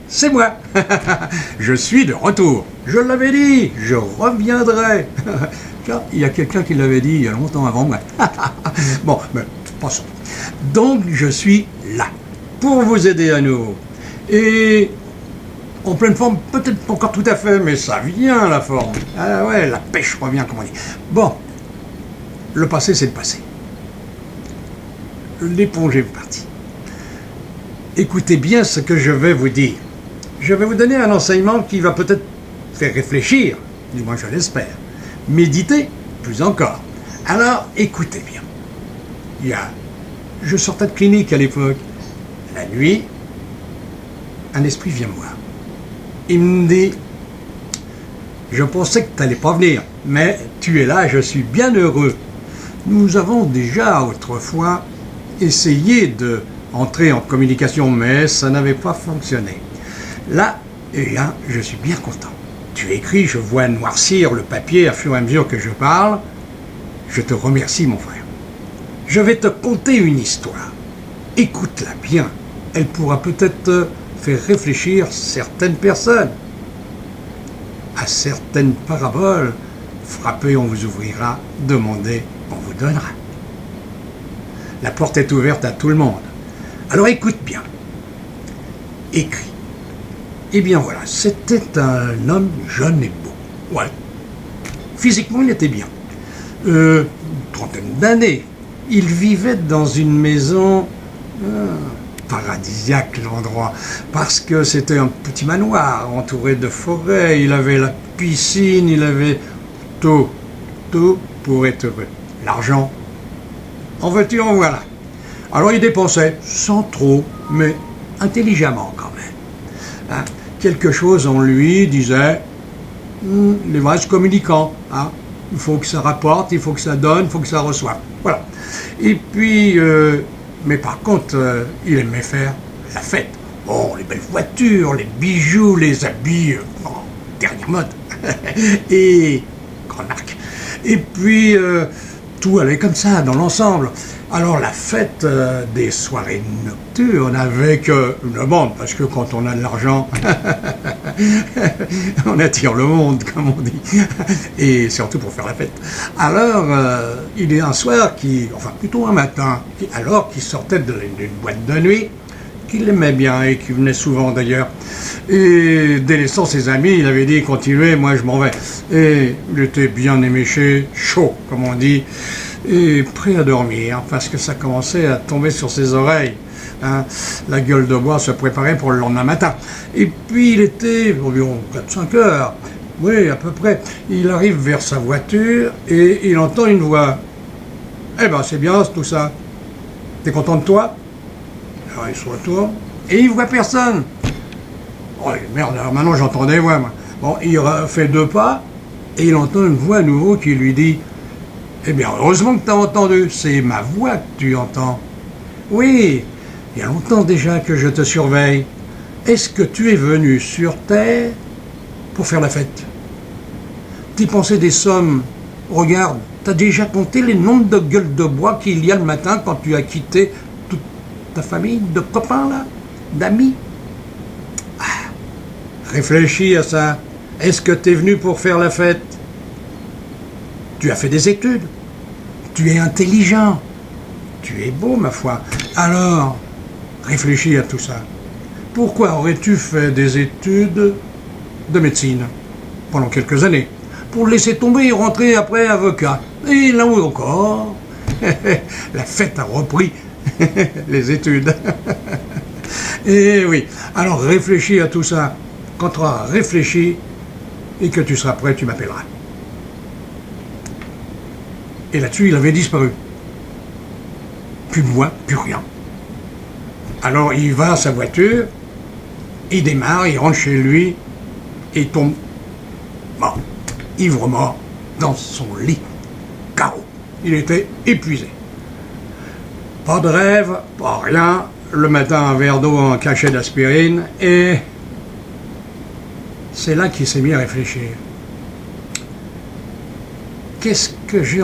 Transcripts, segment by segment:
c'est moi. Je suis de retour. Je l'avais dit, je reviendrai. Tiens, il y a quelqu'un qui l'avait dit il y a longtemps avant moi. Bon, mais passons. Donc, je suis là, pour vous aider à nouveau. Et en pleine forme, peut-être pas encore tout à fait, mais ça vient, la forme. Ah ouais, la pêche revient, comme on dit. Bon, le passé, c'est le passé. L'éponge est partie. Écoutez bien ce que je vais vous dire. Je vais vous donner un enseignement qui va peut-être faire réfléchir, du moins je l'espère. Méditer, plus encore. Alors, écoutez bien. Je sortais de clinique à l'époque. La nuit, un esprit vient me voir. Il me dit, je pensais que tu n'allais pas venir, mais tu es là, je suis bien heureux. Nous avons déjà autrefois essayé d'entrer en communication, mais ça n'avait pas fonctionné. Là, je suis bien content. Tu écris, je vois noircir le papier à fur et à mesure que je parle. Je te remercie, mon frère. Je vais te conter une histoire. Écoute-la bien. Elle pourra peut-être te faire réfléchir certaines personnes. À certaines paraboles, frappez, on vous ouvrira, demandez, on vous donnera. La porte est ouverte à tout le monde. Alors écoute bien. Écris. Eh bien voilà, c'était un homme jeune et beau. Ouais. Physiquement, il était bien. Trentaine d'années. Il vivait dans une maison paradisiaque, l'endroit, parce que c'était un petit manoir entouré de forêts. Il avait la piscine, il avait tout pour être heureux. L'argent, en veux-tu, en voilà. Alors il dépensait, sans trop, mais intelligemment quand même. Hein? Quelque chose en lui disait, les vases communicants, hein? Il faut que ça rapporte, il faut que ça donne, il faut que ça reçoive. Voilà. Et puis, mais par contre, il aimait faire la fête. Bon, les belles voitures, les bijoux, les habits, dernière mode. Et, grande marque. Et puis, tout allait comme ça, dans l'ensemble. Alors, la fête des soirées nocturnes avec une bande, parce que quand on a de l'argent, on attire le monde, comme on dit, et surtout pour faire la fête. Alors, il est un soir enfin plutôt un matin, alors qu'il sortait d'une boîte de nuit, qu'il aimait bien et qui venait souvent d'ailleurs. Et délaissant ses amis, il avait dit, continuez, moi je m'en vais. Et il était bien éméché, chaud, comme on dit, et prêt à dormir, parce que ça commençait à tomber sur ses oreilles. Hein, la gueule de bois se préparait pour le lendemain matin. Et puis il était environ 4-5 heures, oui, à peu près. Il arrive vers sa voiture et il entend une voix. Eh ben, c'est bien tout ça. T'es content de toi? Alors il se retourne et il voit personne. Oh merde, alors maintenant j'entends des voix, moi. Bon, il fait 2 pas et il entend une voix à nouveau qui lui dit, eh bien, heureusement que t'as entendu, c'est ma voix que tu entends. Oui, il y a longtemps déjà que je te surveille. Est-ce que tu es venu sur Terre pour faire la fête? Dépensé des sommes. Regarde, t'as déjà compté les nombres de gueules de bois qu'il y a le matin quand tu as quitté toute ta famille de copains, là, d'amis? Ah, réfléchis à ça. Est-ce que tu es venu pour faire la fête? Tu as fait des études. Tu es intelligent. Tu es beau, ma foi. Alors, réfléchis à tout ça. Pourquoi aurais-tu fait des études de médecine pendant quelques années? Pour laisser tomber et rentrer après avocat. Et là où encore, la fête a repris les études. Et oui, alors réfléchis à tout ça. Quand tu auras réfléchi et que tu seras prêt, tu m'appelleras. Et là-dessus, il avait disparu. Plus de voix, plus rien. Alors il va à sa voiture, il démarre, il rentre chez lui, et il tombe mort, ivre-mort, dans son lit, KO. Il était épuisé. Pas de rêve, pas rien. Le matin, un verre d'eau, un cachet d'aspirine, et c'est là qu'il s'est mis à réfléchir. Qu'est-ce que j'ai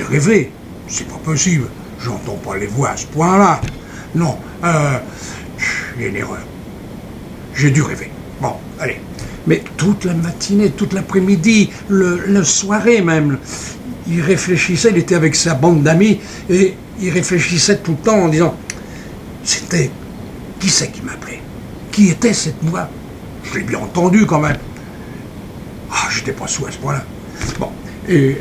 rêvé? C'est pas possible. J'entends pas les voix à ce point-là. Non, il y a une erreur. j'ai dû rêver. Bon, allez. Mais toute la matinée, toute l'après-midi, le soirée même, il réfléchissait, il était avec sa bande d'amis, et il réfléchissait tout le temps en disant, c'était, qui c'est qui m'appelait? Qui était cette voix? Je l'ai bien entendu quand même. Ah, j'étais pas sous à ce point-là. Bon, et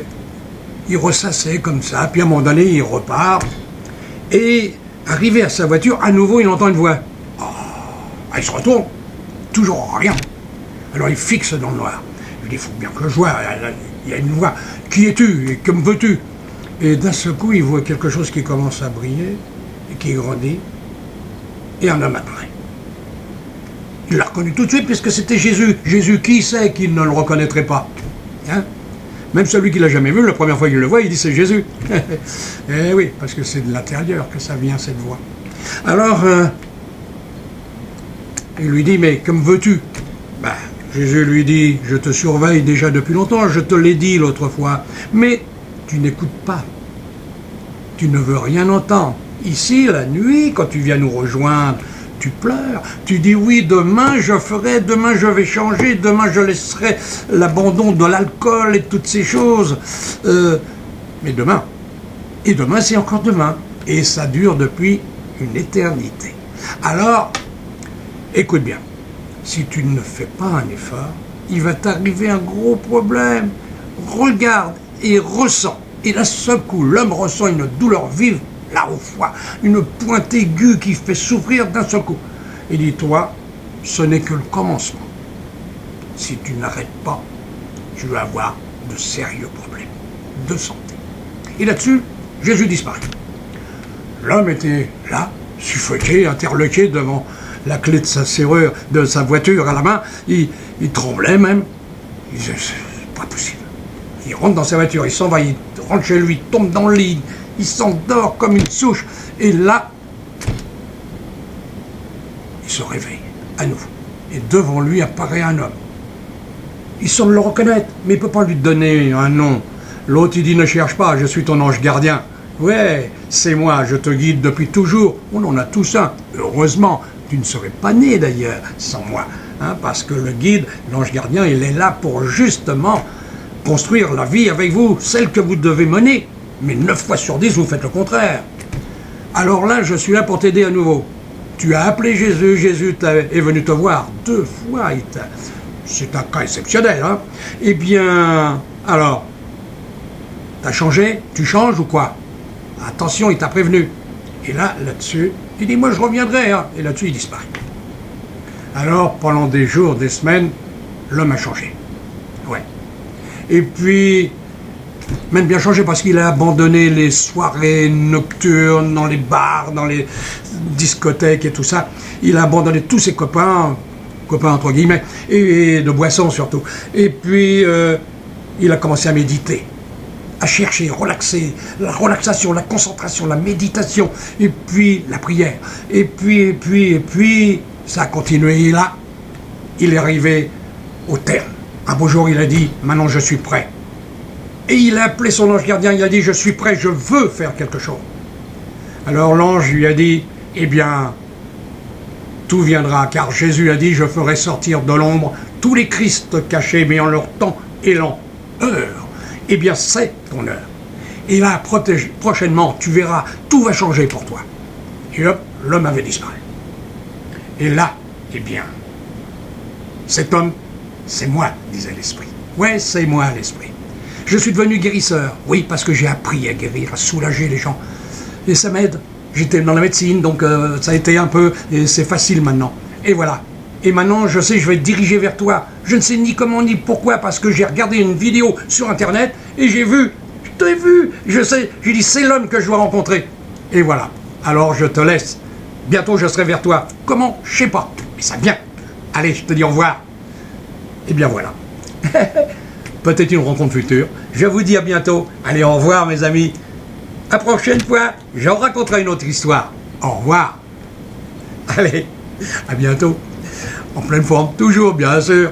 il ressassait comme ça, puis à un moment donné, il repart, et arrivé à sa voiture, à nouveau, il entend une voix. Ah, il se retourne, toujours rien. Alors il fixe dans le noir. Il dit, il faut bien que je vois, il y a une voix. Qui es-tu et que me veux-tu? Et d'un seul coup, il voit quelque chose qui commence à briller, et qui grandit, et un homme apparaît. Il l'a reconnu tout de suite, puisque c'était Jésus. Jésus, qui sait qu'il ne le reconnaîtrait pas, hein? Même celui qui l'a jamais vu, la première fois qu'il le voit, il dit c'est Jésus. Eh oui, parce que c'est de l'intérieur que ça vient, cette voix. Alors, il lui dit, mais que me veux-tu? Ben, Jésus lui dit, je te surveille déjà depuis longtemps, je te l'ai dit l'autre fois, mais tu n'écoutes pas. Tu ne veux rien entendre. Ici, la nuit, quand tu viens nous rejoindre, tu pleures, tu dis oui, demain je ferai, demain je vais changer, demain je laisserai l'abandon de l'alcool et toutes ces choses. Mais demain, et demain c'est encore demain, et ça dure depuis une éternité. Alors, écoute bien, si tu ne fais pas un effort, il va t'arriver un gros problème. Regarde et ressens. Et d'un seul coup, l'homme ressent une douleur vive, là au foie, une pointe aiguë qui fait souffrir d'un seul coup. Et dis-toi, ce n'est que le commencement. Si tu n'arrêtes pas, tu vas avoir de sérieux problèmes de santé. Et là-dessus, Jésus disparaît. L'homme était là, suffoqué, interloqué devant la clé de sa serrure, de sa voiture à la main. Il tremblait même. Il disait, c'est pas possible. Il rentre dans sa voiture, il s'en va, il rentre chez lui, il tombe dans le lit, il s'endort comme une souche. Et là, il se réveille à nouveau. Et devant lui apparaît un homme. Il semble le reconnaître, mais il ne peut pas lui donner un nom. L'autre, il dit, ne cherche pas, je suis ton ange gardien. Ouais, c'est moi, je te guide depuis toujours. On en a tous un. Heureusement, tu ne serais pas né d'ailleurs sans moi. Hein, parce que le guide, l'ange gardien, il est là pour justement construire la vie avec vous, celle que vous devez mener. Mais 9 fois sur 10, vous faites le contraire. Alors là, je suis là pour t'aider à nouveau. Tu as appelé Jésus, Jésus est venu te voir 2 fois. C'est un cas exceptionnel, hein. Eh bien, alors, t'as changé? Tu changes ou quoi? Attention, il t'a prévenu. Et là-dessus, il dit, moi je reviendrai, hein. Et là-dessus, il disparaît. Alors, pendant des jours, des semaines, l'homme a changé. Ouais. Et puis, même bien changé parce qu'il a abandonné les soirées nocturnes dans les bars, dans les discothèques et tout ça. Il a abandonné tous ses copains entre guillemets, et de boissons surtout. Et puis, il a commencé à méditer, à chercher, relaxer, la relaxation, la concentration, la méditation, et puis la prière. Et puis, ça a continué. Et là, il est arrivé au terme. Un beau jour, il a dit, maintenant je suis prêt. Et il a appelé son ange gardien, il a dit, je suis prêt, je veux faire quelque chose. Alors l'ange lui a dit, eh bien, tout viendra, car Jésus a dit, je ferai sortir de l'ombre tous les Christ cachés, mais en leur temps et leur heure. Eh bien, c'est ton heure. Et là, prochainement, tu verras, tout va changer pour toi. Et hop, l'homme avait disparu. Et là, eh bien, cet homme, c'est moi, disait l'esprit. Ouais, c'est moi, l'esprit. Je suis devenu guérisseur. Oui, parce que j'ai appris à guérir, à soulager les gens. Et ça m'aide. J'étais dans la médecine, donc ça a été un peu... Et c'est facile maintenant. Et voilà. Et maintenant, je sais, je vais te diriger vers toi. Je ne sais ni comment ni pourquoi, parce que j'ai regardé une vidéo sur Internet et j'ai vu. Je t'ai vu. Je sais. J'ai dit, c'est l'homme que je dois rencontrer. Et voilà. Alors, je te laisse. Bientôt, je serai vers toi. Comment? Je sais pas. Mais ça vient. Allez, je te dis au revoir. Et bien voilà. Peut-être une rencontre future. Je vous dis à bientôt. Allez, au revoir, mes amis. À prochaine fois, j'en raconterai une autre histoire. Au revoir. Allez, à bientôt. En pleine forme, toujours, bien sûr.